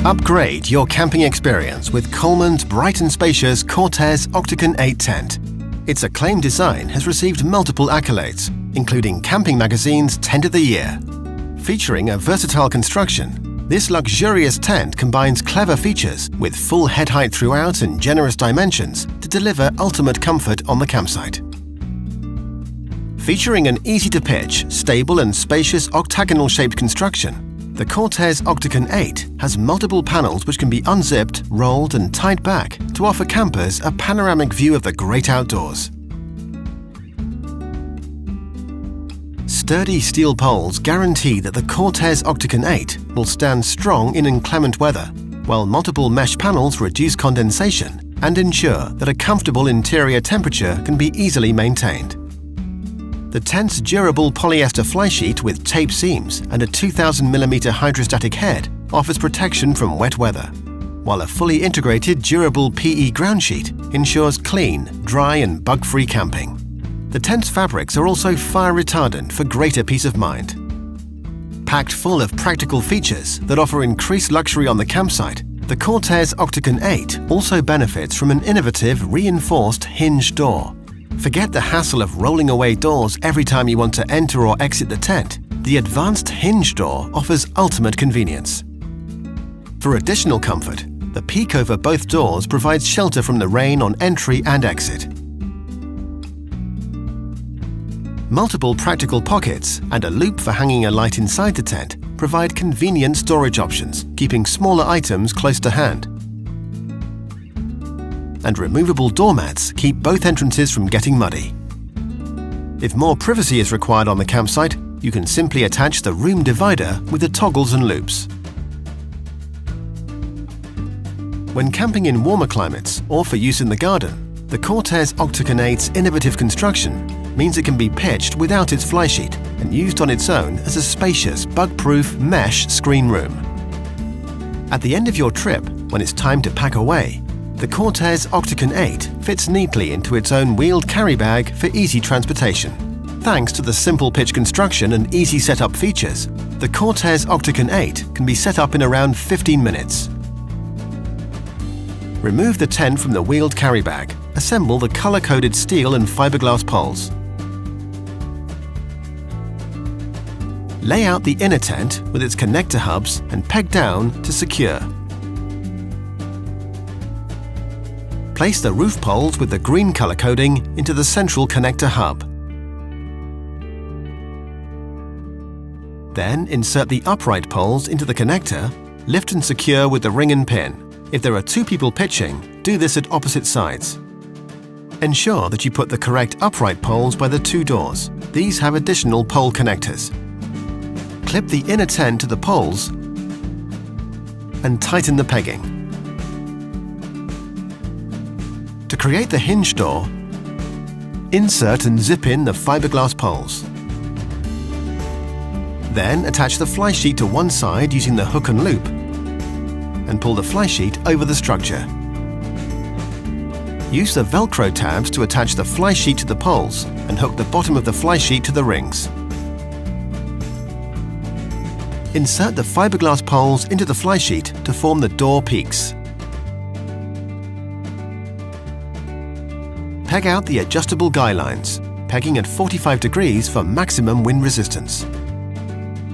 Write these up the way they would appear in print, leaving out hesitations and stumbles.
Upgrade your camping experience with Coleman's bright and spacious Cortes Octagon 8 tent. Its acclaimed design has received multiple accolades, including Camping Magazine's Tent of the Year. Featuring a versatile construction, this luxurious tent combines clever features with full head height throughout and generous dimensions to deliver ultimate comfort on the campsite. Featuring an easy-to-pitch, stable and spacious octagonal-shaped construction, the Cortes Octagon 8 has multiple panels which can be unzipped, rolled and tied back to offer campers a panoramic view of the great outdoors. Sturdy steel poles guarantee that the Cortes Octagon 8 will stand strong in inclement weather, while multiple mesh panels reduce condensation and ensure that a comfortable interior temperature can be easily maintained. The tent's durable polyester flysheet with tape seams and a 2000mm hydrostatic head offers protection from wet weather, while a fully integrated durable PE ground sheet ensures clean, dry and bug-free camping. The tent's fabrics are also fire retardant for greater peace of mind. Packed full of practical features that offer increased luxury on the campsite, the Cortes Octagon 8 also benefits from an innovative reinforced hinge door. Forget the hassle of rolling away doors every time you want to enter or exit the tent. The advanced hinge door offers ultimate convenience. For additional comfort, the peak over both doors provides shelter from the rain on entry and exit. Multiple practical pockets and a loop for hanging a light inside the tent provide convenient storage options, keeping smaller items close to hand. And removable doormats keep both entrances from getting muddy. If more privacy is required on the campsite, you can simply attach the room divider with the toggles and loops. When camping in warmer climates or for use in the garden, the Cortes Octagon 8's innovative construction means it can be pitched without its flysheet and used on its own as a spacious, bug-proof mesh screen room. At the end of your trip, when it's time to pack away, the Cortes Octagon 8 fits neatly into its own wheeled carry bag for easy transportation. Thanks to the simple pitch construction and easy setup features, the Cortes Octagon 8 can be set up in around 15 minutes. Remove the tent from the wheeled carry bag. Assemble the color-coded steel and fiberglass poles. Lay out the inner tent with its connector hubs and peg down to secure. Place the roof poles with the green color coding into the central connector hub. Then insert the upright poles into the connector, lift and secure with the ring and pin. If there are two people pitching, do this at opposite sides. Ensure that you put the correct upright poles by the two doors. These have additional pole connectors. Clip the inner tent to the poles and tighten the pegging. To create the hinge door, insert and zip in the fiberglass poles. Then attach the flysheet to one side using the hook and loop and pull the flysheet over the structure. Use the Velcro tabs to attach the flysheet to the poles and hook the bottom of the flysheet to the rings. Insert the fiberglass poles into the flysheet to form the door peaks. Peg out the adjustable guy lines, pegging at 45 degrees for maximum wind resistance.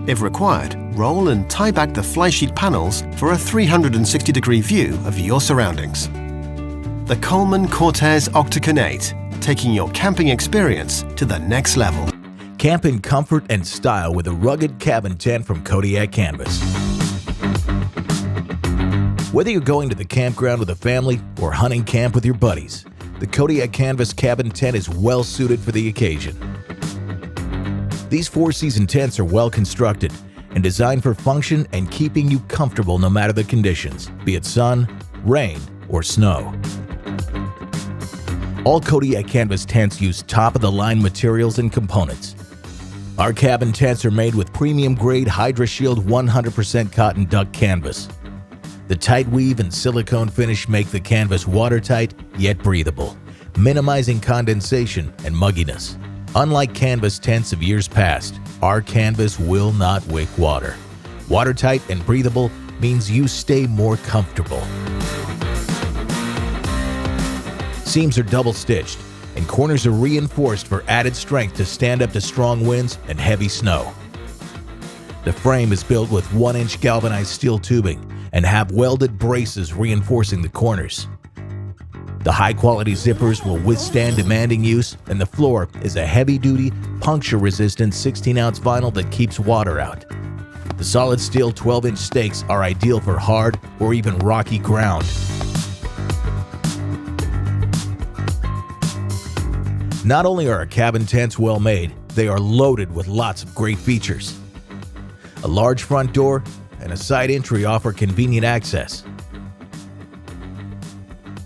If required, roll and tie back the flysheet panels for a 360-degree view of your surroundings. The Coleman Cortes Octagon 8, taking your camping experience to the next level. Camp in comfort and style with a rugged cabin tent from Kodiak Canvas. Whether you're going to the campground with a family or hunting camp with your buddies, the Kodiak Canvas cabin tent is well suited for the occasion. These four-season tents are well constructed and designed for function and keeping you comfortable no matter the conditions, be it sun, rain, or snow. All Kodiak Canvas tents use top-of-the-line materials and components. Our cabin tents are made with premium-grade HydraShield 100% cotton duck canvas. The tight weave and silicone finish make the canvas watertight yet breathable, minimizing condensation and mugginess. Unlike canvas tents of years past, our canvas will not wick water. Watertight and breathable, means you stay more comfortable. Seams are double-stitched, and corners are reinforced for added strength to stand up to strong winds and heavy snow. The frame is built with 1-inch galvanized steel tubing and have welded braces reinforcing the corners. The high-quality zippers will withstand demanding use, and the floor is a heavy-duty, puncture-resistant 16-ounce vinyl that keeps water out. The solid steel 12-inch stakes are ideal for hard or even rocky ground. Not only are our cabin tents well made, they are loaded with lots of great features. A large front door and a side entry offer convenient access.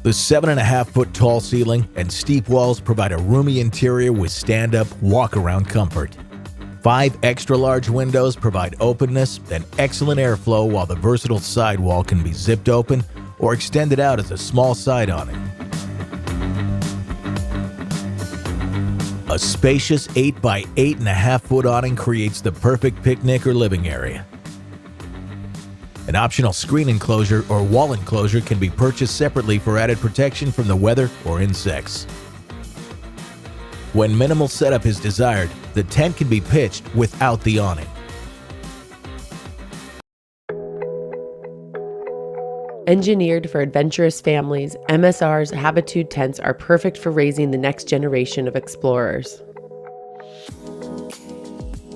The 7.5-foot tall ceiling and steep walls provide a roomy interior with stand-up, walk-around comfort. 5 extra-large windows provide openness and excellent airflow, while the versatile side wall can be zipped open or extended out as a small side awning. A spacious 8 by 8.5-foot awning creates the perfect picnic or living area. An optional screen enclosure or wall enclosure can be purchased separately for added protection from the weather or insects. When minimal setup is desired, the tent can be pitched without the awning. Engineered for adventurous families, MSR's Habitude tents are perfect for raising the next generation of explorers.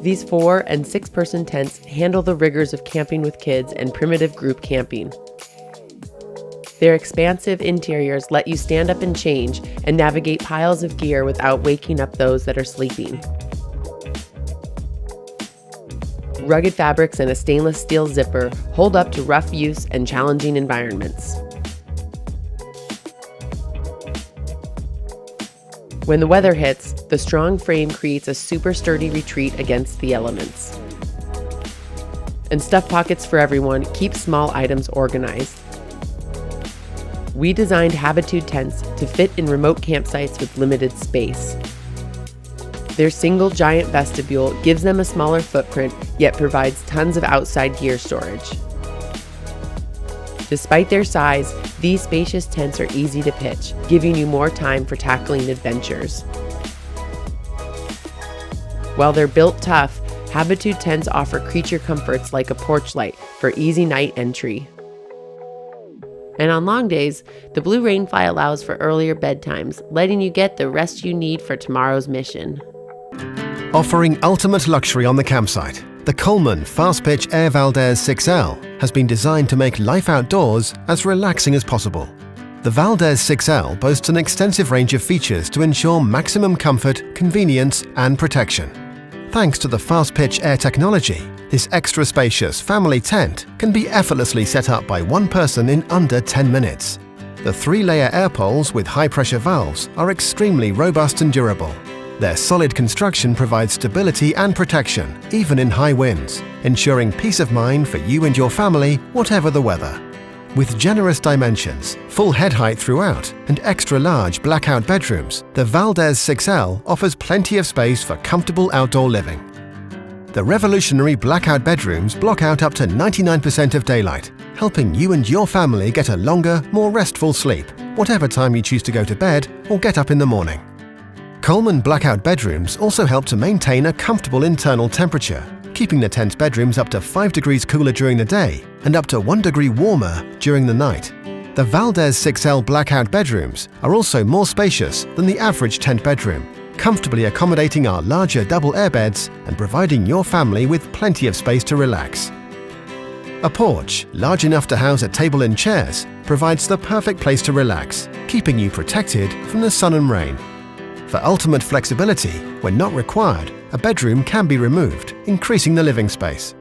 These 4- and 6-person tents handle the rigors of camping with kids and primitive group camping. Their expansive interiors let you stand up and change and navigate piles of gear without waking up those that are sleeping. Rugged fabrics and a stainless steel zipper hold up to rough use and challenging environments. When the weather hits, the strong frame creates a super sturdy retreat against the elements. And stuff pockets for everyone keep small items organized. We designed Habitude tents to fit in remote campsites with limited space. Their single giant vestibule gives them a smaller footprint, yet provides tons of outside gear storage. Despite their size, these spacious tents are easy to pitch, giving you more time for tackling adventures. While they're built tough, Habitude tents offer creature comforts like a porch light for easy night entry. And on long days, the Blue Rainfly allows for earlier bedtimes, letting you get the rest you need for tomorrow's mission. Offering ultimate luxury on the campsite, the Coleman FastPitch Air Valdes 6L has been designed to make life outdoors as relaxing as possible. The Valdes 6L boasts an extensive range of features to ensure maximum comfort, convenience, and protection. Thanks to the FastPitch Air technology, this extra spacious family tent can be effortlessly set up by one person in under 10 minutes. The 3-layer air poles with high-pressure valves are extremely robust and durable. Their solid construction provides stability and protection, even in high winds, ensuring peace of mind for you and your family, whatever the weather. With generous dimensions, full head height throughout, and extra-large blackout bedrooms, the Valdes 6L offers plenty of space for comfortable outdoor living. The revolutionary blackout bedrooms block out up to 99% of daylight, helping you and your family get a longer, more restful sleep, whatever time you choose to go to bed or get up in the morning. Coleman blackout bedrooms also help to maintain a comfortable internal temperature, keeping the tent's bedrooms up to 5 degrees cooler during the day and up to 1 degree warmer during the night. The Valdes 6L blackout bedrooms are also more spacious than the average tent bedroom, comfortably accommodating our larger double airbeds and providing your family with plenty of space to relax. A porch, large enough to house a table and chairs, provides the perfect place to relax, keeping you protected from the sun and rain. For ultimate flexibility, when not required, a bedroom can be removed, increasing the living space.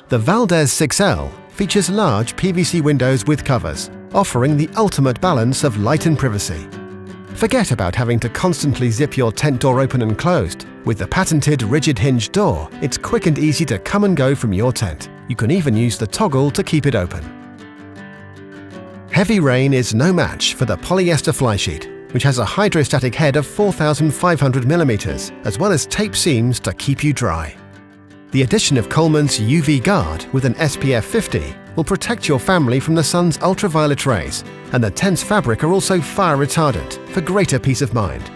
The Valdes 6L features large PVC windows with covers, offering the ultimate balance of light and privacy. Forget about having to constantly zip your tent door open and closed. With the patented rigid hinge door, it's quick and easy to come and go from your tent. You can even use the toggle to keep it open. Heavy rain is no match for the polyester flysheet, which has a hydrostatic head of 4,500 millimeters, as well as tape seams to keep you dry. The addition of Coleman's UV Guard with an SPF 50 will protect your family from the sun's ultraviolet rays, and the tent's fabric are also fire retardant for greater peace of mind.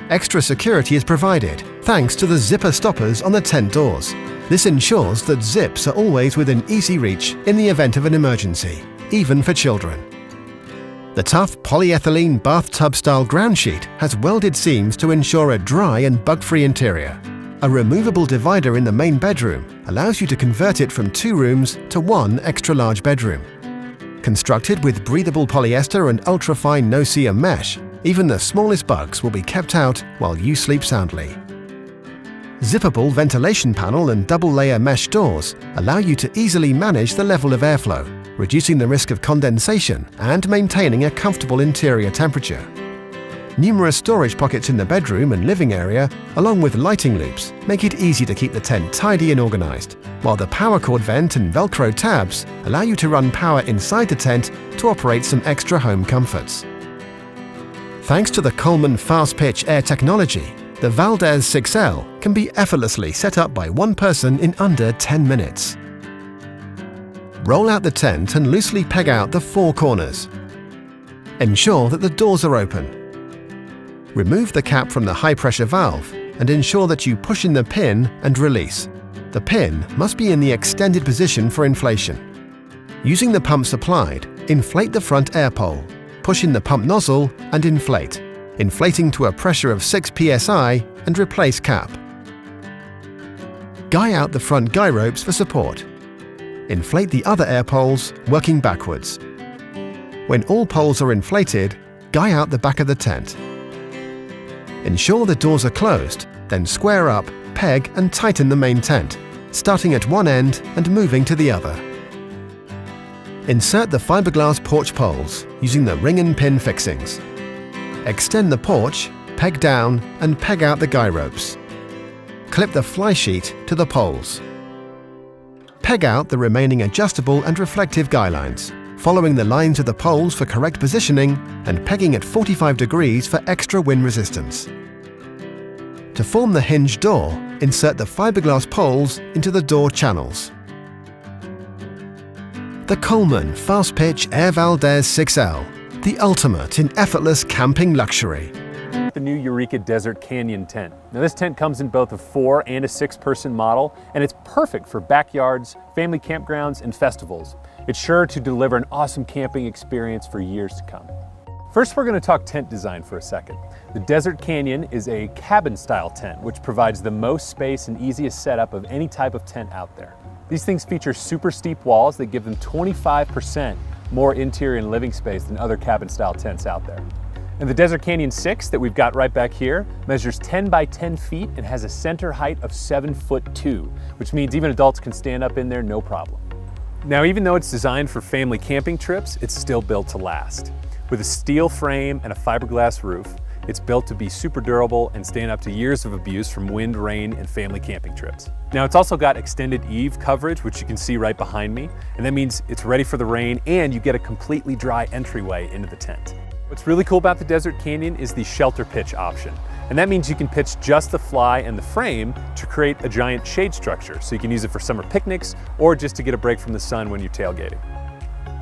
Extra security is provided thanks to the zipper stoppers on the tent doors. This ensures that zips are always within easy reach in the event of an emergency, even for children. The tough polyethylene bathtub-style ground sheet has welded seams to ensure a dry and bug-free interior. A removable divider in the main bedroom allows you to convert it from 2 rooms to 1 extra-large bedroom. Constructed with breathable polyester and ultra-fine no-see-um mesh, even the smallest bugs will be kept out while you sleep soundly. Zippable ventilation panel and double-layer mesh doors allow you to easily manage the level of airflow, reducing the risk of condensation and maintaining a comfortable interior temperature. Numerous storage pockets in the bedroom and living area, along with lighting loops, make it easy to keep the tent tidy and organized, while the power cord vent and Velcro tabs allow you to run power inside the tent to operate some extra home comforts. Thanks to the Coleman FastPitch Air technology, the Valdes 6L can be effortlessly set up by one person in under 10 minutes. Roll out the tent and loosely peg out the 4 corners. Ensure that the doors are open. Remove the cap from the high-pressure valve and ensure that you push in the pin and release. The pin must be in the extended position for inflation. Using the pump supplied, inflate the front air pole, push in the pump nozzle and inflate, inflating to a pressure of 6 psi and replace cap. Guy out the front guy ropes for support. Inflate the other air poles, working backwards. When all poles are inflated, guy out the back of the tent. Ensure the doors are closed, then square up, peg and tighten the main tent, starting at one end and moving to the other. Insert the fiberglass porch poles using the ring and pin fixings. Extend the porch, peg down and peg out the guy ropes. Clip the fly sheet to the poles. Peg out the remaining adjustable and reflective guy lines, following the lines of the poles for correct positioning and pegging at 45 degrees for extra wind resistance. To form the hinge door, insert the fiberglass poles into the door channels. The Coleman FastPitch Air Valdes 6L, the ultimate in effortless camping luxury. The new Eureka Desert Canyon tent. Now this tent comes in both a 4 and a 6-person model, and it's perfect for backyards, family campgrounds, and festivals. It's sure to deliver an awesome camping experience for years to come. First, we're going to talk tent design for a second. The Desert Canyon is a cabin-style tent, which provides the most space and easiest setup of any type of tent out there. These things feature super steep walls that give them 25% more interior and living space than other cabin-style tents out there. And the Desert Canyon 6 that we've got right back here measures 10 by 10 feet and has a center height of 7'2", which means even adults can stand up in there no problem. Now, even though it's designed for family camping trips, it's still built to last. With a steel frame and a fiberglass roof, it's built to be super durable and stand up to years of abuse from wind, rain, and family camping trips. Now, it's also got extended eave coverage, which you can see right behind me, and that means it's ready for the rain and you get a completely dry entryway into the tent. What's really cool about the Desert Canyon is the shelter pitch option. And that means you can pitch just the fly and the frame to create a giant shade structure. So you can use it for summer picnics or just to get a break from the sun when you're tailgating.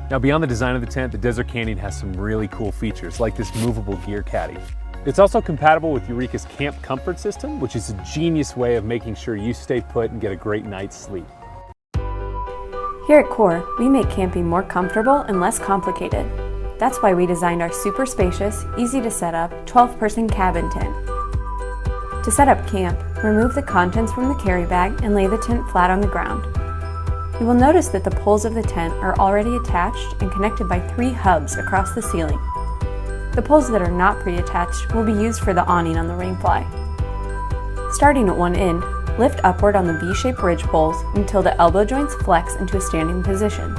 Now, beyond the design of the tent, the Desert Canyon has some really cool features like this movable gear caddy. It's also compatible with Eureka's Camp Comfort system, which is a genius way of making sure you stay put and get a great night's sleep. Here at Core, we make camping more comfortable and less complicated. That's why we designed our super spacious, easy to set up 12-person cabin tent. To set up camp, remove the contents from the carry bag and lay the tent flat on the ground. You will notice that the poles of the tent are already attached and connected by 3 hubs across the ceiling. The poles that are not pre-attached will be used for the awning on the Rainfly. Starting at one end, lift upward on the V-shaped ridge poles until the elbow joints flex into a standing position.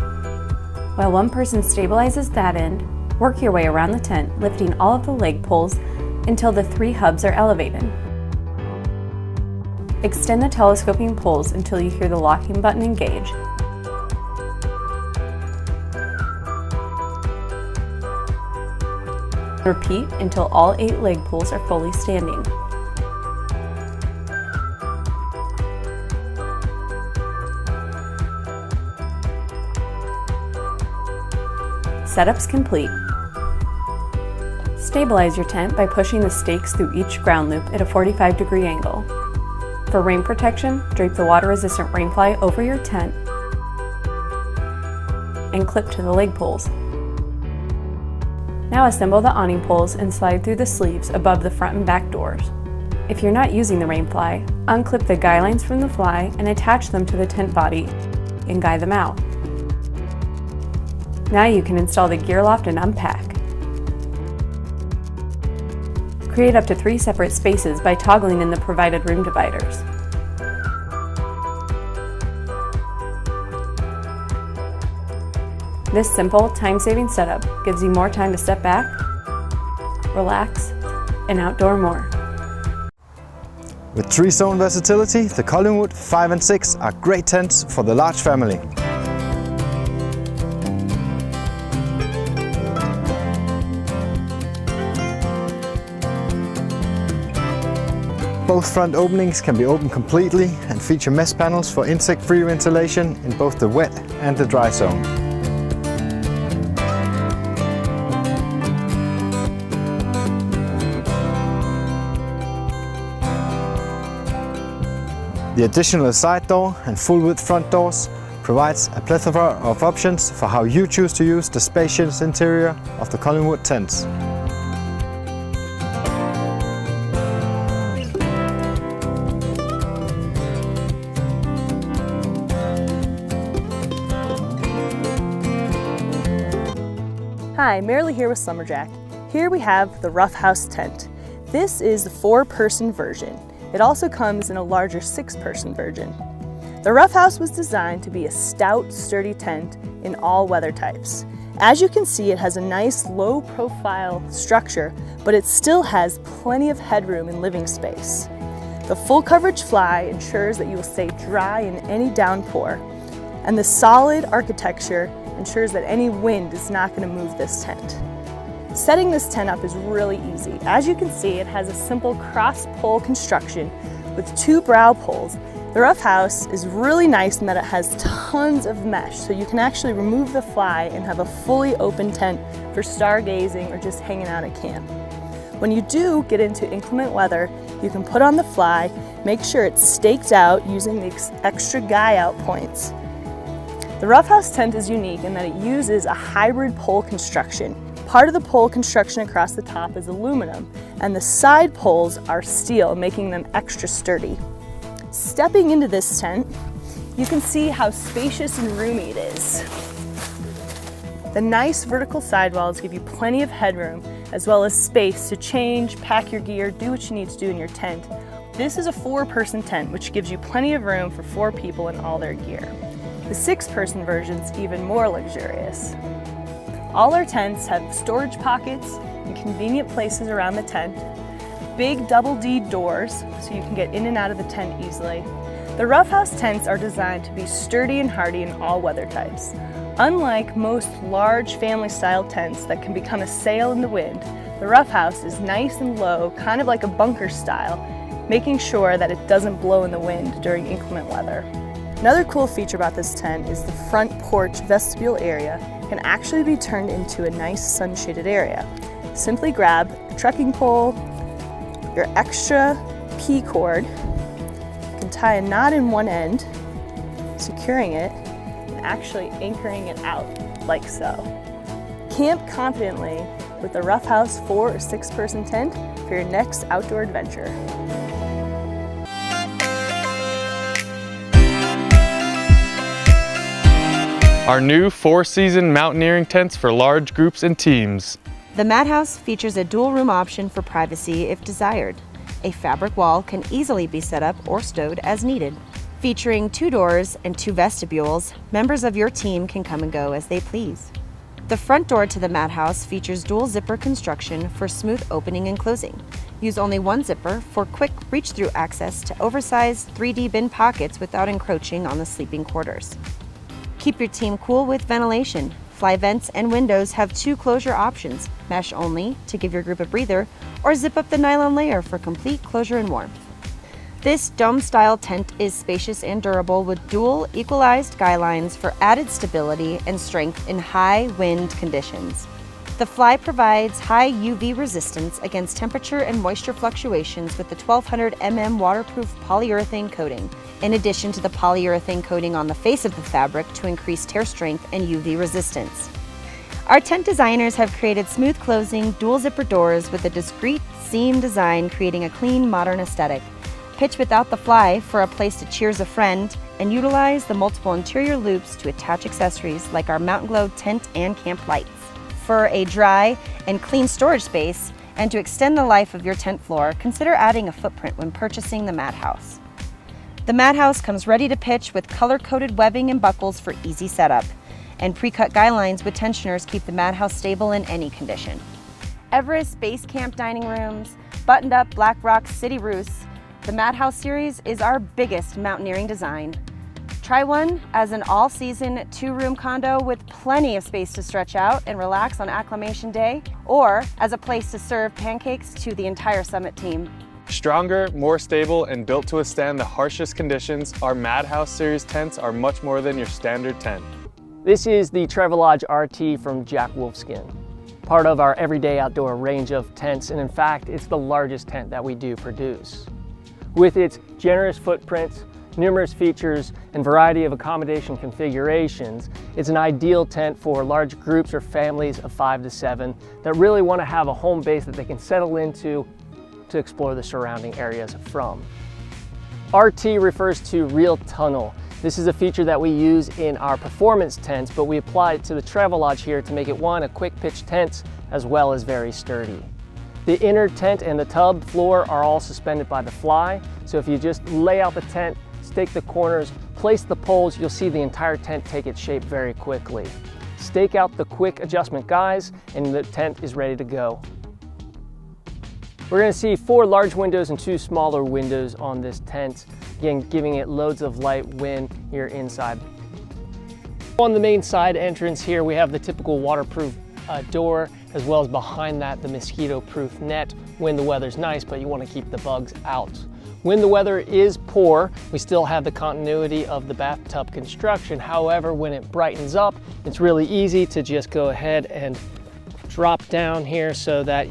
While one person stabilizes that end, work your way around the tent, lifting all of the leg poles until the 3 hubs are elevated. Extend the telescoping poles until you hear the locking button engage. Repeat until all 8 leg poles are fully standing. Setup's complete. Stabilize your tent by pushing the stakes through each ground loop at a 45-degree angle. For rain protection, drape the water-resistant rainfly over your tent and clip to the leg poles. Now assemble the awning poles and slide through the sleeves above the front and back doors. If you're not using the rainfly, unclip the guy lines from the fly and attach them to the tent body and guy them out. Now you can install the gear loft and unpack. Create up to 3 separate spaces by toggling in the provided room dividers. This simple, time-saving setup gives you more time to step back, relax, and outdoor more. With 3-zone versatility, the Collingwood 5 and 6 are great tents for the large family. Both front openings can be opened completely and feature mesh panels for insect-free ventilation in both the wet and the dry zone. The additional side door and full-width front doors provides a plethora of options for how you choose to use the spacious interior of the Collingwood tents. Hi, Marilee here with Lumberjack. Here we have the Rough House tent. This is the 4-person version. It also comes in a larger 6-person version. The Rough House was designed to be a stout, sturdy tent in all weather types. As you can see, it has a nice low-profile structure, but it still has plenty of headroom and living space. The full coverage fly ensures that you will stay dry in any downpour, and the solid architecture ensures that any wind is not going to move this tent. Setting this tent up is really easy. As you can see, it has a simple cross-pole construction with 2 brow poles. The Rough House is really nice in that it has tons of mesh, so you can actually remove the fly and have a fully open tent for stargazing or just hanging out at camp. When you do get into inclement weather, you can put on the fly, make sure it's staked out using the extra guy out points. The Rough House tent is unique in that it uses a hybrid pole construction. Part of the pole construction across the top is aluminum, and the side poles are steel, making them extra sturdy. Stepping into this tent, you can see how spacious and roomy it is. The nice vertical sidewalls give you plenty of headroom, as well as space to change, pack your gear, do what you need to do in your tent. This is a 4-person tent, which gives you plenty of room for 4 people and all their gear. The 6-person version is even more luxurious. All our tents have storage pockets and convenient places around the tent, big double D doors so you can get in and out of the tent easily. The Rough House tents are designed to be sturdy and hardy in all weather types. Unlike most large family-style tents that can become a sail in the wind, the Rough House is nice and low, kind of like a bunker style, making sure that it doesn't blow in the wind during inclement weather. Another cool feature about this tent is the front porch vestibule area can actually be turned into a nice sun-shaded area. Simply grab a trekking pole, your extra P-cord, you can tie a knot in one end, securing it, and actually anchoring it out, like so. Camp confidently with the Rough House 4 or 6-person tent for your next outdoor adventure. Our new 4-season mountaineering tents for large groups and teams. The Mad House features a dual room option for privacy if desired. A fabric wall can easily be set up or stowed as needed. Featuring 2 doors and 2 vestibules, members of your team can come and go as they please. The front door to the Mad House features dual zipper construction for smooth opening and closing. Use only 1 zipper for quick reach-through access to oversized 3D bin pockets without encroaching on the sleeping quarters. Keep your team cool with ventilation. Fly vents and windows have 2 closure options, mesh only to give your group a breather, or zip up the nylon layer for complete closure and warmth. This dome-style tent is spacious and durable with dual equalized guy lines for added stability and strength in high wind conditions. The Fly provides high UV resistance against temperature and moisture fluctuations with the 1200 mm waterproof polyurethane coating, in addition to the polyurethane coating on the face of the fabric to increase tear strength and UV resistance. Our tent designers have created smooth closing, dual zipper doors with a discreet seam design, creating a clean, modern aesthetic. Pitch without the Fly for a place to cheers a friend, and utilize the multiple interior loops to attach accessories like our Mountain Glow tent and camp lights. For a dry and clean storage space, and to extend the life of your tent floor, consider adding a footprint when purchasing the Mad House. The Mad House comes ready to pitch with color-coded webbing and buckles for easy setup, and pre-cut guy lines with tensioners keep the Mad House stable in any condition. Everest Base Camp dining rooms, buttoned-up Black Rock city roofs, the Mad House series is our biggest mountaineering design. Try one as an all-season 2-room condo with plenty of space to stretch out and relax on acclimation day, or as a place to serve pancakes to the entire summit team. Stronger, more stable, and built to withstand the harshest conditions, our Mad House series tents are much more than your standard tent. This is the Travelodge RT from Jack Wolfskin, part of our everyday outdoor range of tents, and in fact, it's the largest tent that we do produce. With its generous footprint, numerous features, and variety of accommodation configurations, it's an ideal tent for large groups or families of 5 to 7 that really want to have a home base that they can settle into to explore the surrounding areas from. RT refers to Real Tunnel. This is a feature that we use in our performance tents, but we apply it to the Travelodge here to make it a quick pitch tent as well as very sturdy. The inner tent and the tub floor are all suspended by the Fly, so if you just lay out the tent, stake the corners, place the poles, you'll see the entire tent take its shape very quickly. Stake out the quick adjustment guys, and the tent is ready to go. We're going to see 4 large windows and 2 smaller windows on this tent, again giving it loads of light when you're inside. On the main side entrance here, we have the typical waterproof door, as well as behind that the mosquito-proof net when the weather's nice, but you want to keep the bugs out. When the weather is poor, we still have the continuity of the bathtub construction. However, when it brightens up, it's really easy to just go ahead and drop down here so that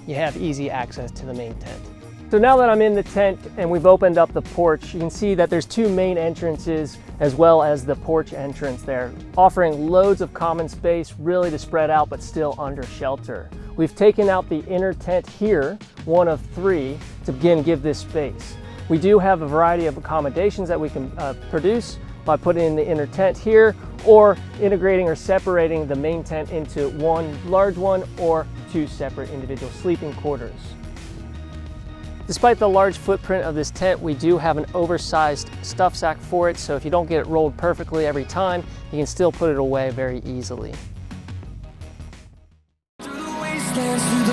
you have easy access to the main tent. So now that I'm in the tent and we've opened up the porch, you can see that there's 2 main entrances as well as the porch entrance there, offering loads of common space really to spread out but still under shelter. We've taken out the inner tent here, 1 of 3, to again give this space. We do have a variety of accommodations that we can produce by putting in the inner tent here, or integrating or separating the main tent into 1 large one or 2 separate individual sleeping quarters. Despite the large footprint of this tent, we do have an oversized stuff sack for it, so if you don't get it rolled perfectly every time, you can still put it away very easily. Through the wastelands,